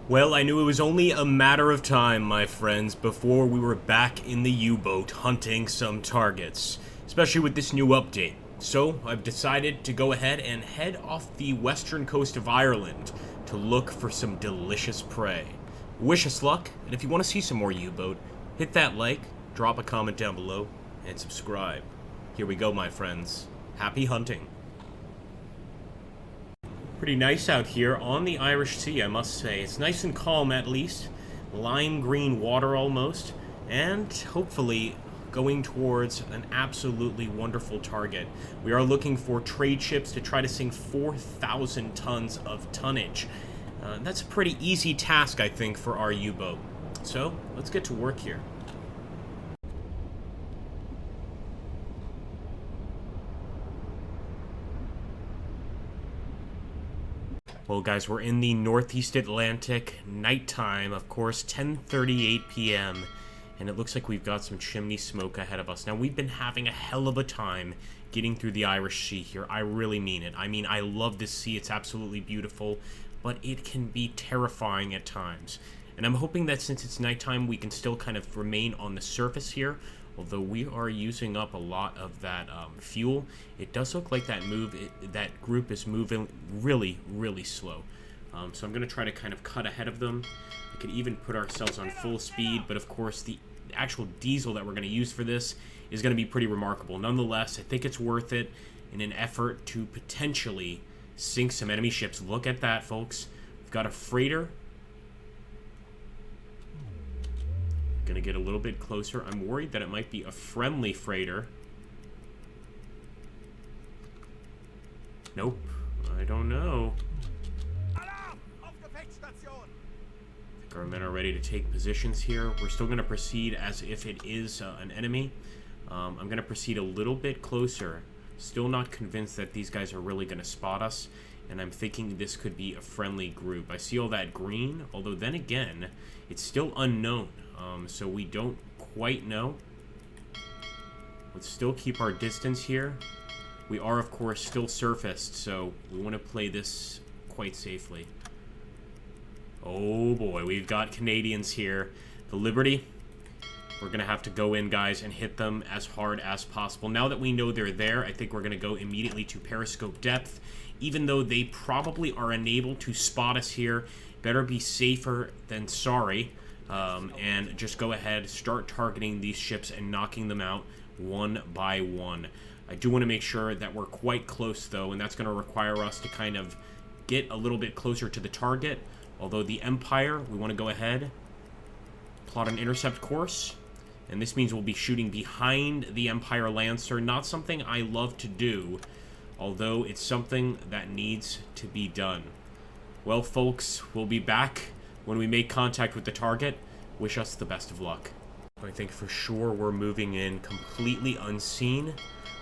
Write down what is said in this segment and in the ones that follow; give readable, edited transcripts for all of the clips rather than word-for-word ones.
Well, I knew it was only a matter of time, my friends, before we were back in the U-boat hunting some targets, especially with this new update. So, I've decided to go ahead and head off the western coast of Ireland to look for some delicious prey. Wish us luck, and if you want to see some more U-boat, hit that like, drop a comment down below, and subscribe. Here we go, my friends. Happy hunting. Pretty nice out here on the Irish Sea, I must say. It's nice and calm, at least. Lime green water almost. And hopefully going towards an absolutely wonderful target. We are looking for trade ships to try to sink 4,000 tons of tonnage. That's a pretty easy task, I think, for our U-boat. So, let's get to work here. Well, guys, we're in the Northeast Atlantic, nighttime, of course, 10:38 p.m., and it looks like we've got some chimney smoke ahead of us. Now, we've been having a hell of a time getting through the Irish Sea here. I really mean it. I mean, I love this sea. It's absolutely beautiful, but it can be terrifying at times. And I'm hoping that since it's nighttime, we can still kind of remain on the surface here. Although we are using up a lot of that fuel, it does look like that that group is moving really, really slow. So I'm going to try to kind of cut ahead of them. We could even put ourselves on full speed, but of course the actual diesel that we're going to use for this is going to be pretty remarkable. Nonetheless, I think it's worth it in an effort to potentially sink some enemy ships. Look at that, folks. We've got a freighter. Gonna get a little bit closer. I'm worried that it might be a friendly freighter. Nope. I don't know. Our men are ready to take positions here. We're still gonna proceed as if it is an enemy. I'm gonna proceed a little bit closer. Still not convinced that these guys are really gonna spot us, and I'm thinking this could be a friendly group. I see all that green, although then again, it's still unknown. So we don't quite know. Let's still keep our distance here. We are, of course, still surfaced, so we want to play this quite safely. Oh boy, we've got Canadians here. The Liberty. We're going to have to go in, guys, and hit them as hard as possible. Now that we know they're there, I think we're going to go immediately to periscope depth. Even though they probably are unable to spot us here, better be safer than sorry. And just go ahead, start targeting these ships and knocking them out one by one. I do want to make sure that we're quite close, though, and that's going to require us to kind of get a little bit closer to the target. Although the Empire, we want to go ahead, plot an intercept course, and this means we'll be shooting behind the Empire Lancer. Not something I love to do, although it's something that needs to be done. Well, folks, we'll be back when we make contact with the target. Wish us the best of luck. I think for sure we're moving in completely unseen.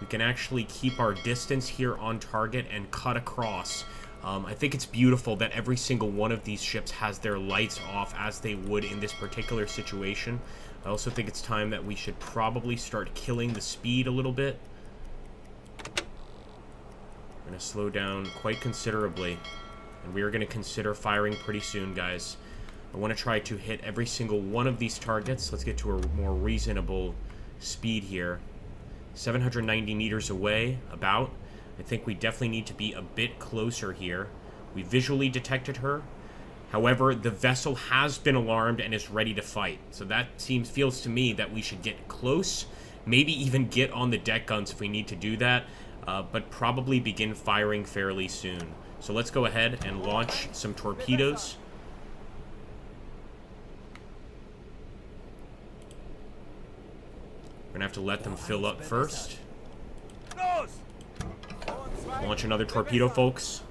We can actually keep our distance here on target and cut across. I think it's beautiful that every single one of these ships has their lights off as they would in this particular situation. I also think it's time that we should probably start killing the speed a little bit. We're going to slow down quite considerably. And we are going to consider firing pretty soon, guys. I want to try to hit every single one of these targets. Let's get to a more reasonable speed here. 790 meters away, about. I think we definitely need to be a bit closer here. We visually detected her. However, the vessel has been alarmed and is ready to fight. So that feels to me that we should get close. Maybe even get on the deck guns if we need to do that. But probably begin firing fairly soon. So let's go ahead and launch some torpedoes. We're going to have to let them fill up first. Launch another torpedo, folks.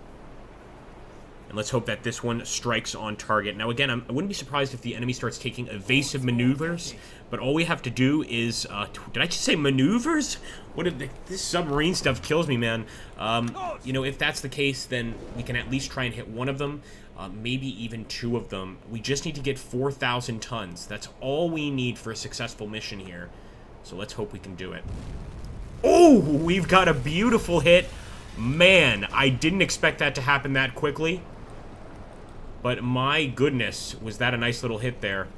And let's hope that this one strikes on target. Now, again, I wouldn't be surprised if the enemy starts taking evasive maneuvers. But all we have to do is... did I just say maneuvers? This submarine stuff kills me, man. You know, if that's the case, then we can at least try and hit one of them. Maybe even two of them. We just need to get 4,000 tons. That's all we need for a successful mission here. So let's hope we can do it. Oh, we've got a beautiful hit. Man, I didn't expect that to happen that quickly. But my goodness, was that a nice little hit there.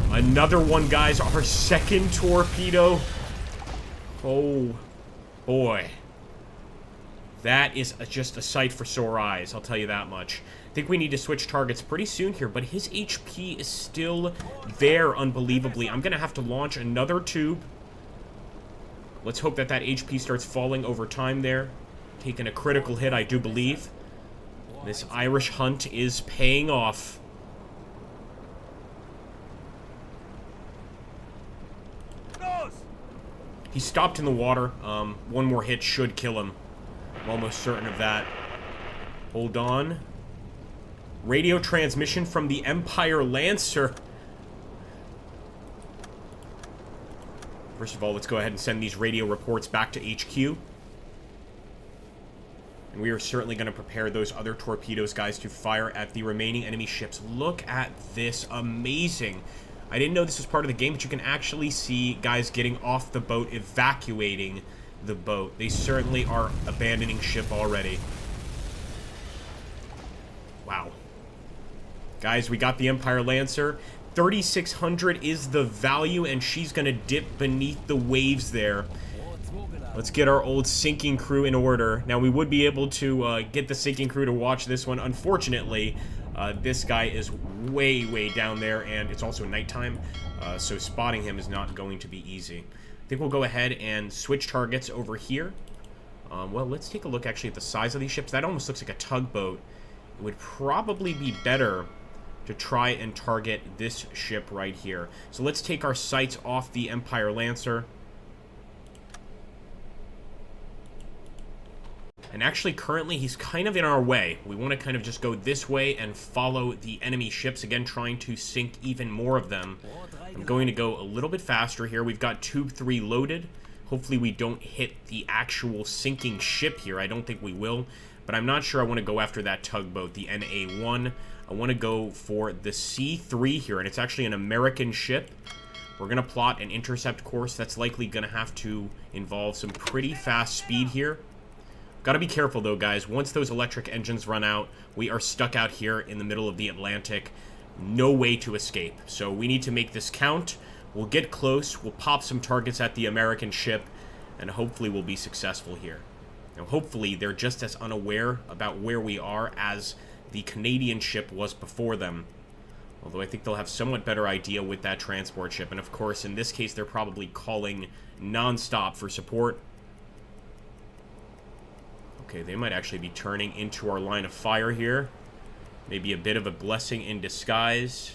Another one, guys. Our second torpedo. Oh, boy. That is just a sight for sore eyes, I'll tell you that much. I think we need to switch targets pretty soon here, but his HP is still there, unbelievably. I'm going to have to launch another tube. Let's hope that that HP starts falling over time there. Taking a critical hit, I do believe. This Irish hunt is paying off. He stopped in the water. One more hit should kill him. I'm almost certain of that. Hold on. Radio transmission from the Empire Lancer. First of all, let's go ahead and send these radio reports back to HQ. And we are certainly going to prepare those other torpedoes, guys, to fire at the remaining enemy ships. Look at this. Amazing. I didn't know this was part of the game, but you can actually see guys getting off the boat, evacuating the boat. They certainly are abandoning ship already. Wow. Guys, we got the Empire Lancer. 3,600 is the value, and she's going to dip beneath the waves there. Let's get our old sinking crew in order. Now, we would be able to get the sinking crew to watch this one. Unfortunately, this guy is way, way down there, and it's also nighttime, so spotting him is not going to be easy. I think we'll go ahead and switch targets over here. Well, let's take a look actually at the size of these ships. That almost looks like a tugboat. It would probably be better to try and target this ship right here. So let's take our sights off the Empire Lancer. And actually, currently, he's kind of in our way. We want to kind of just go this way and follow the enemy ships. Again, trying to sink even more of them. I'm going to go a little bit faster here. We've got Tube 3 loaded. Hopefully, we don't hit the actual sinking ship here. I don't think we will. But I'm not sure I want to go after that tugboat, the NA-1. I want to go for the C-3 here. And it's actually an American ship. We're going to plot an intercept course. That's likely going to have to involve some pretty fast speed here. Gotta be careful, though, guys. Once those electric engines run out, we are stuck out here in the middle of the Atlantic. No way to escape. So we need to make this count. We'll get close. We'll pop some targets at the American ship, and hopefully we'll be successful here. Now, hopefully they're just as unaware about where we are as the Canadian ship was before them. Although I think they'll have somewhat better idea with that transport ship. And, of course, in this case, they're probably calling non-stop for support. Okay, they might actually be turning into our line of fire here. Maybe a bit of a blessing in disguise.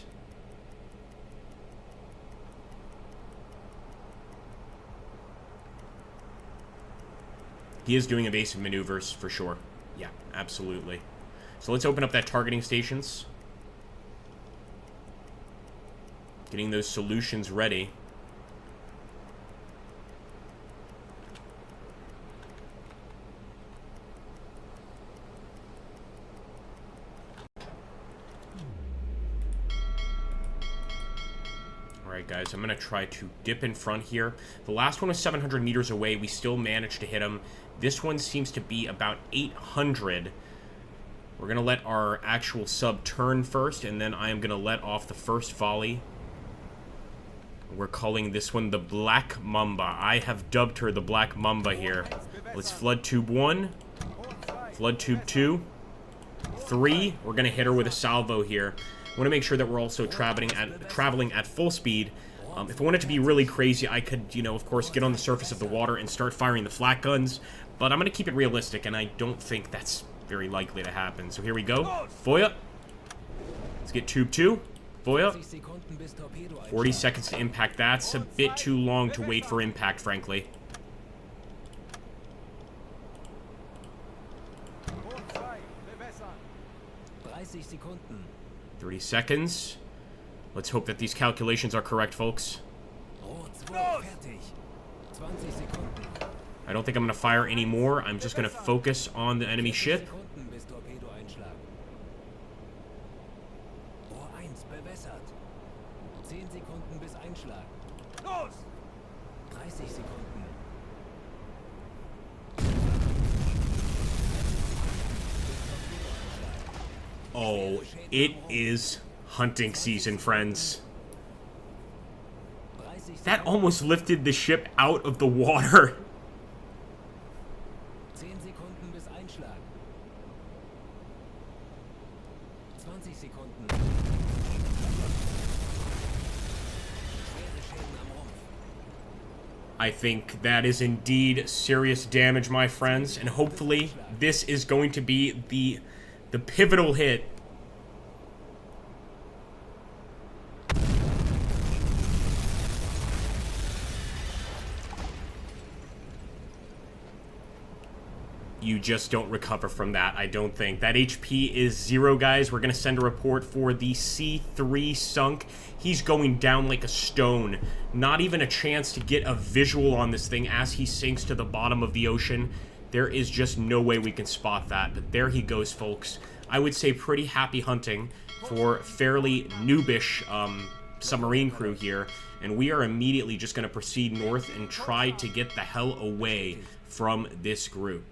He is doing evasive maneuvers, for sure. Yeah, absolutely. So let's open up that targeting stations. Getting those solutions ready. Alright, guys, I'm going to try to dip in front here. The last one was 700 meters away. We still managed to hit him. This one seems to be about 800. We're going to let our actual sub turn first, and then I am going to let off the first volley. We're calling this one the Black Mamba. I have dubbed her the Black Mamba here. Let's flood tube 1. Flood tube 2. 3. We're going to hit her with a salvo here. I want to make sure that we're also traveling at full speed. If I want it to be really crazy, I could, you know, of course, get on the surface of the water and start firing the flak guns. But I'm going to keep it realistic, and I don't think that's very likely to happen. So here we go. Foya. Let's get tube 2. Foya. 40 seconds to impact. That's a bit too long to wait for impact, frankly. 30 seconds. Let's hope that these calculations are correct, folks. I don't think I'm going to fire anymore. I'm just going to focus on the enemy ship. Oh, it is hunting season, friends. That almost lifted the ship out of the water. 10 Sekunden bis Einschlag. 20 Sekunden. Schwere Schäden am Rumpf. I think that is indeed serious damage, my friends, and hopefully this is going to be the pivotal hit. You just don't recover from that, I don't think. That HP is 0, guys. We're going to send a report for the C3 sunk. He's going down like a stone. Not even a chance to get a visual on this thing as he sinks to the bottom of the ocean. There is just no way we can spot that. But there he goes, folks. I would say pretty happy hunting for fairly noobish submarine crew here. And we are immediately just going to proceed north and try to get the hell away from this group.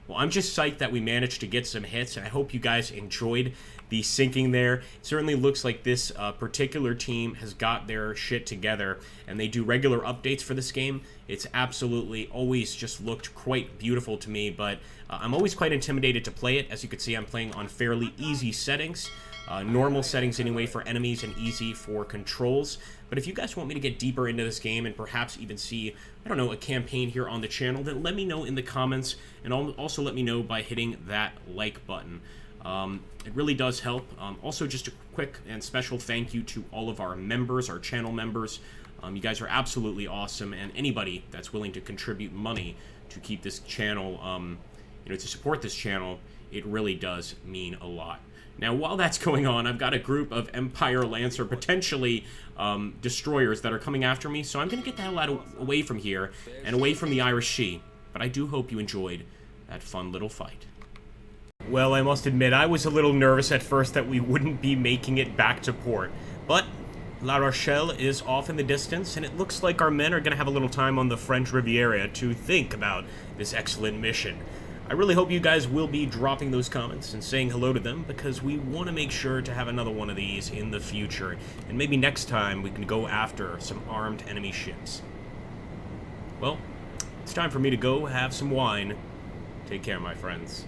Well, I'm just psyched that we managed to get some hits, and I hope you guys enjoyed the sinking there. It certainly looks like this particular team has got their shit together, and they do regular updates for this game. It's absolutely always just looked quite beautiful to me, but I'm always quite intimidated to play it. As you can see, I'm playing on fairly easy settings. Normal settings anyway for enemies and easy for controls. But if you guys want me to get deeper into this game and perhaps even see, I don't know, a campaign here on the channel, then let me know in the comments, and also let me know by hitting that like button. It really does help. Also, just a quick and special thank you to all of our members, our channel members. You guys are absolutely awesome, and anybody that's willing to contribute money to keep this channel, to support this channel, it really does mean a lot. Now, while that's going on, I've got a group of Empire Lancer, potentially destroyers, that are coming after me, so I'm going to get the hell away from here and away from the Irish Sea. But I do hope you enjoyed that fun little fight. Well, I must admit, I was a little nervous at first that we wouldn't be making it back to port. But La Rochelle is off in the distance, and it looks like our men are going to have a little time on the French Riviera to think about this excellent mission. I really hope you guys will be dropping those comments and saying hello to them, because we want to make sure to have another one of these in the future. And maybe next time we can go after some armed enemy ships. Well, it's time for me to go have some wine. Take care, my friends.